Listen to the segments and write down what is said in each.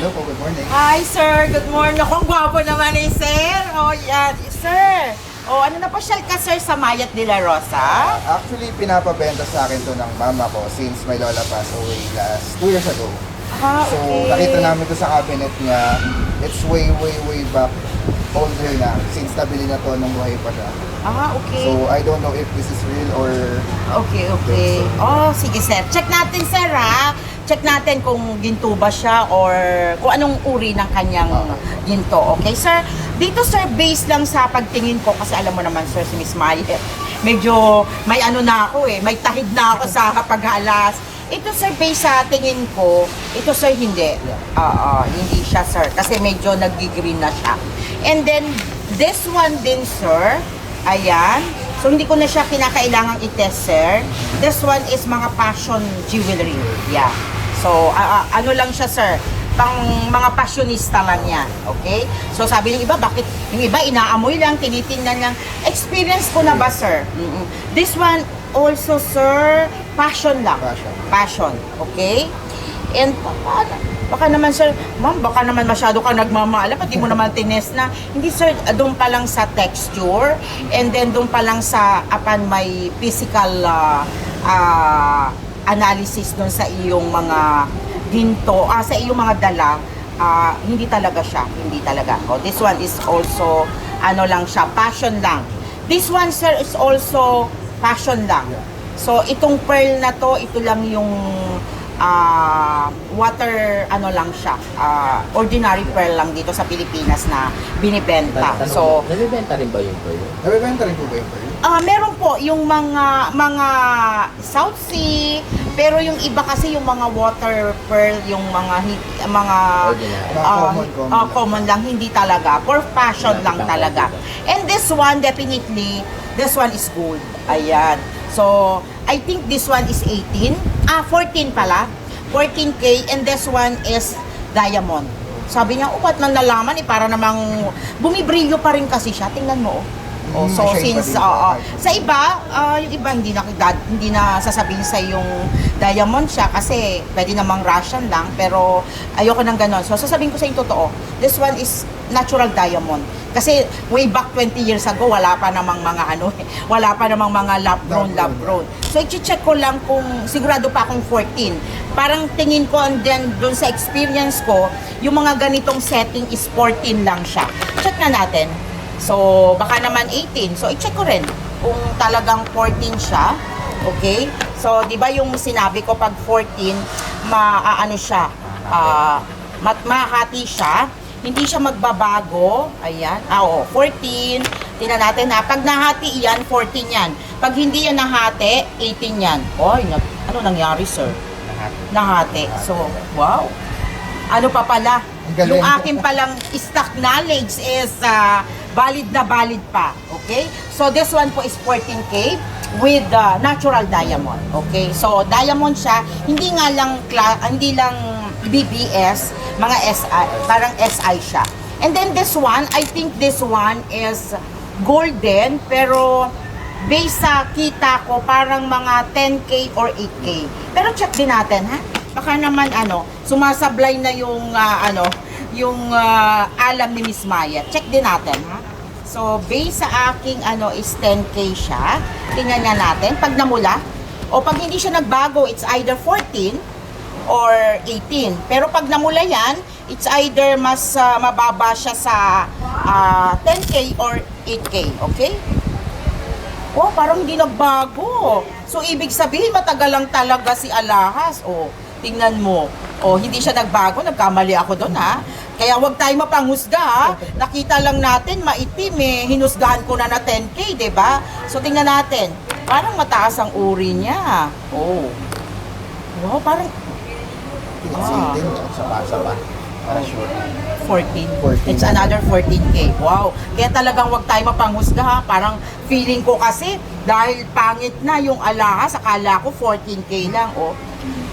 Hello po, good morning. Hi, sir. Good morning. Ako, ang gwapo naman eh, sir. Oh, yan. Sir. Oh, ano na pasyal ka, sir, sa Mayat de la Rosa? Actually, pinapabenta sa akin to ng mama ko since my lola passed away last 2 years ago. Ah, So, okay. nakita namin to sa cabinet niya. It's way back older na since nabili na to nung buhay pa siya. Ah, okay. So, I don't know if this is real or... Okay. Oh, sige, sir. Check natin, sir, ha? Check natin kung ginto ba siya or kung anong uri ng kanyang ginto. Okay, sir? Dito, sir, based lang sa pagtingin ko, kasi alam mo naman, sir, si Miss Mayet, medyo may ano na ako eh, may tahid na ako sa paghalas. Ito, sir, based sa tingin ko, ito, sir, hindi. Hindi siya, sir, kasi medyo nag-green na siya. And then, this one din, sir, ayan. So, hindi ko na siya kinakailangang i-test, sir. This one is mga passion jewelry. Yeah. So, ano lang siya, sir? Pang mga passionista lang yan. Okay? So, sabi ng iba, bakit? Yung iba, inaamoy lang, tinitingnan lang. Experience ko na ba, sir? This one also, sir, passion lang. Passion. Okay? And baka naman, sir, ma'am, baka naman masyado ka nagmamala, pati mo naman tinest na. Hindi, sir, doon pa lang sa texture, and then doon pa lang sa upon may physical analysis doon sa iyong mga ginto, sa iyong mga dala, hindi talaga siya, hindi talaga. Oh, this one is also, ano lang siya, passion lang. This one, sir, is also passion lang. So, itong pearl na to, ito lang yung water, ano lang siya, ordinary pearl lang dito sa Pilipinas na binibenta. So, nabibenta rin ba yung pearl? Nabibenta rin po ba yung pearl? meron po yung mga South Sea, pero yung iba kasi yung mga water pearl, yung mga common lang, hindi talaga. For fashion lang talaga. And this one, definitely, this one is gold. Ayan. So, I think this one is 14 pala. 14K, and this one is diamond. Sabi niya, ba't nang nalaman para namang bumibrilyo pa rin kasi siya. Tingnan mo, so since sa iba, yung iba hindi na sasabihin sa yung diamond siya kasi pwede namang Russian lang, pero ayoko nang ganon. So sasabihin ko sa yung totoo, this one is natural diamond. Kasi way back 20 years ago, wala pa namang mga wala pa namang mga lab grown. So i-check ko lang kung sigurado pa akong 14. Parang tingin ko, and then doon sa experience ko, yung mga ganitong setting is 14 lang siya. Check na natin. So, baka naman 18. So, i-check ko rin kung talagang 14 siya. Okay? So, di ba yung sinabi ko pag 14, maano siya, mahati siya. Hindi siya magbabago. Ayan. 14. Tingnan natin na. Pag nahati yan, 14 yan. Pag hindi yan nahati, 18 yan. Oy, ano nangyari, sir? Nahati. So, wow. Ano pa pala? Yung akin palang stock knowledge is valid na valid pa. Okay? So, this one po is 14K with natural diamond. Okay? So, diamond siya. Hindi lang BBS, mga SI, parang SI siya. And then this one, I think this one is golden, pero based sa kita ko, parang mga 10K or 8K. Pero check din natin, ha? Baka naman, sumasablay na yung, alam ni Miss Mayet. Check din natin, ha? So, based sa aking, is 10K siya. Tingnan nga natin. Pag namula, o pag hindi siya nagbago, it's either 14 or 18. Pero pag namula yan, it's either mas mababa siya sa 10K or 8K. Okay? Oh, parang hindi nagbago. So, ibig sabihin, matagal lang talaga si alahas. Oh, tingnan mo. Oh, hindi siya nagbago. Nagkamali ako doon, ha? Kaya wag tayo mapanghusga, ha? Nakita lang natin, maitim, hinusgahan ko na 10K, diba? So, tingnan natin. Parang mataas ang uri niya. Oh. Wow, parang... Saba. Para sure. 14. It's another 14K. Wow. Kaya talagang wag tayo mapanghusga, ha? Parang feeling ko kasi dahil pangit na yung alahas, akala ko 14K lang. Oh.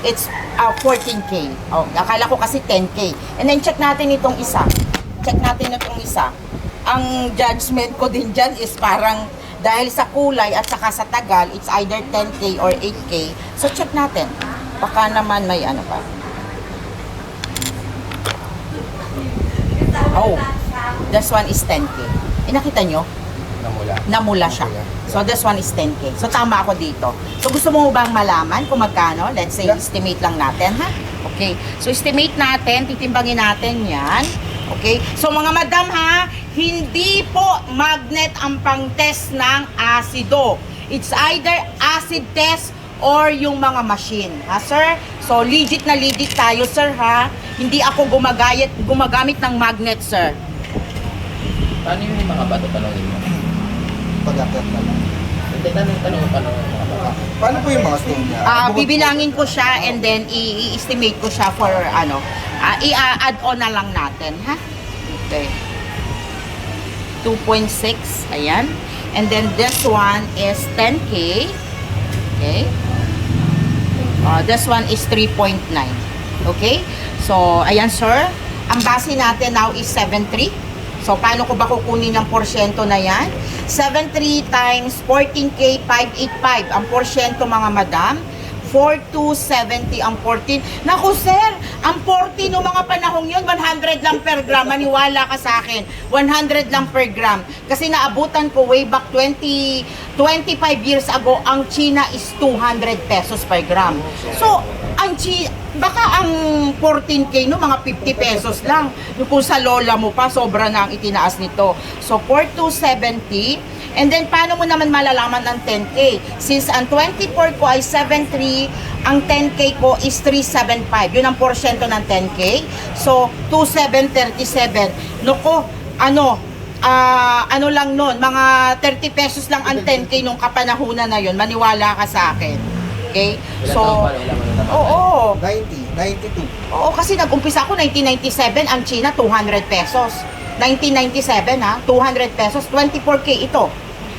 It's 14K. Oh, akala ko kasi 10K. And then check natin itong isa. Ang judgment ko din dyan is parang dahil sa kulay at saka sa tagal, it's either 10K or 8K. So check natin. Baka naman may ano pa. Oh, this one is 10K. Nakita nyo? Namula siya. So this one is 10K. So tama ako dito. So gusto mo bang malaman kung magkano? Let's say estimate lang natin, ha? Okay. So estimate natin, titimbangin natin 'yan. Okay? So mga madam ha, hindi po magnet ang pang-test ng asido. It's either acid test or yung mga machine. Ha, sir? So legit na legit tayo, sir, ha? Hindi ako gumagamit ng magnet, sir. Paano yung mga bato tanongin mo? Pag-akyat na lang. Hindi, tanong paano yung mga bato? Paano po yung mga stone niya? Bibilangin ko siya and then i-estimate ko siya for i-add on na lang natin, ha? Okay. 2.6, ayan. And then this one is 10K. Okay. This one is 3.9. Okay? So, ayan, sir. Ang base natin now is 7.3. So, paano ko ba kukunin ang porsyento na yan? 7.3 times 14K, 585. Ang porsyento, mga madam, 4,270 ang 14. Naku, sir, ang 40 no mga panahong yun, 100 lang per gram. Maniwala ka sa akin, 100 lang per gram. Kasi naabutan ko way back 25 years ago, ang China is 200 pesos per gram. So, baka ang 14K no, mga 50 pesos lang. Yung kung sa lola mo pa, sobra na ang itinaas nito. So, 4,270. And then, paano mo naman malalaman ang 10K? Since ang 24 ko ay 7.3, ang 10K ko is 3.75. Yun ang porsyento ng 10K. So, 2.737. Noko, ano lang nun, mga 30 pesos lang ang 10K nung kapanahunan na yun. Maniwala ka sa akin. Okay? So, oo. 92. Oo, kasi nag-umpisa ako 1997, ang China 200 pesos. 1997 ha, 200 pesos, 24K ito.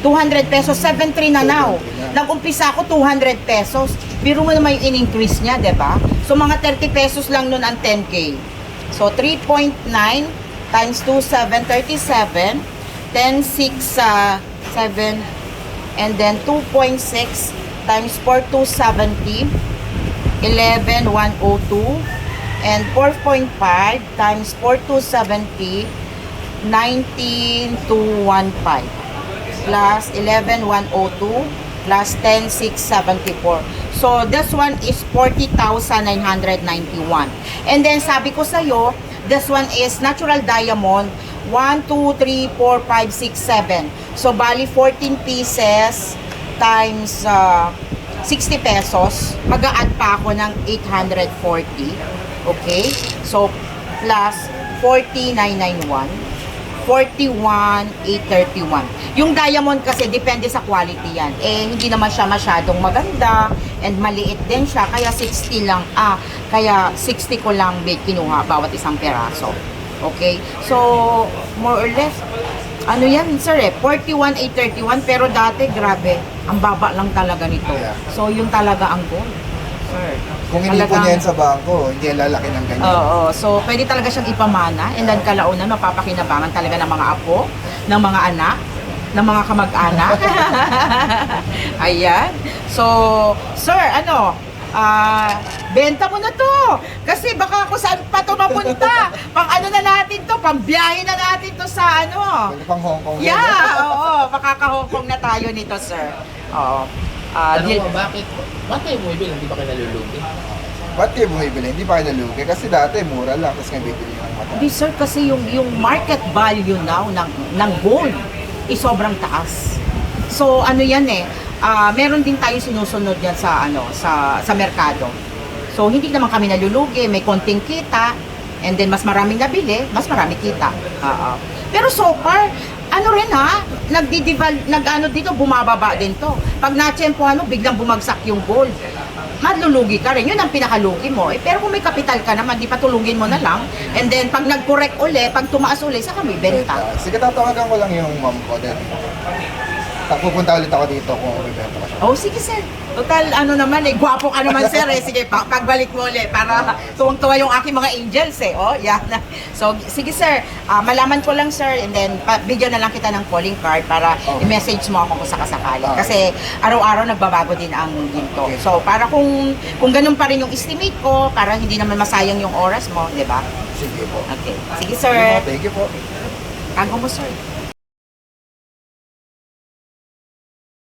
200 pesos, 7.3 na now. Nag-umpisa ako 200 pesos. Biro mo naman yung in-increase niya, 'di ba? So mga 30 pesos lang nun ang 10K. So 3.9 times 2,737, 10,607, and then 2.6 times 4,270, 11,102, and 4.5 times 4,270, 19,215 plus 11,102 plus 10,674. So this one is 40,991. And then sabi ko sa'yo, this one is natural diamond 1, 2, 3, 4, 5, 6, 7. So bali 14 pieces times 60 pesos. Mag-a-add pa ako ng 840. Okay? So plus 40,991. 41,831. Yung diamond kasi depende sa quality yan. Eh, hindi naman siya masyadong maganda and maliit din siya. Kaya 60 lang, kaya 60 ko lang kinuha bawat isang peraso. Okay? So, more or less, ano yan, sir 41,831. Pero dati, grabe, ang baba lang talaga nito. So, yung talaga ang gold. Sir. Kung hindi po niya yan sa bangko, hindi yan lalaki ng ganyan. Oo, so pwede talaga siyang ipamana and then kalaunan mapapakinabangan talaga ng mga apo, ng mga anak, ng mga kamag-anak. Ayan. So, sir, benta mo na to. Kasi baka kung saan pa to mapunta. Pang na natin to, pang biyahe na natin to sa Pwede pang Hong Kong. Yeah, oo, makaka-Hong Kong na tayo nito, sir. Oo. Tanong mo, bakit kayo bumibili? Hindi ba kayo nalulugi? Ba't kayo bumibili? Hindi pa kayo nalugi. Kasi dati mura lang, tapos ngayon bibili ng mata. Hindi, sir, kasi yung market value now ng gold is sobrang taas. So ano yan meron din tayo sinusunod yan sa sa merkado. So hindi naman kami nalulugi, may konting kita and then mas maraming nabili, mas marami kita. Pero so far, dito, bumababa din to. Pag na-tsempohan mo, biglang bumagsak yung gold. Madlulugi ka rin. Yun ang pinakalugi mo. Pero kung may kapital ka naman, di patulungin mo na lang. And then, pag nag-correct uli, pag tumaas uli, saka may benta. Sige, tatawagan ko lang yung mom ko. Then, pupunta ulit ako dito kung bibenta ko siya. Oh, sige, sir. Total, gwapo ka naman, sir, Sige, pagbalik mo ulit para tuwang-tuwa yung aking mga angels, Oh, yan. So, sige, sir. Malaman ko lang, sir, and then, bigyan na lang kita ng calling card para i-message mo ako kung sakasakali. Kasi, araw-araw nagbabago din ang ginto. So, para kung ganun pa rin yung estimate ko, para hindi naman masayang yung oras mo, di ba? Sige po. Okay. Sige, Sige sir. po, thank you po. Tago mo, sir.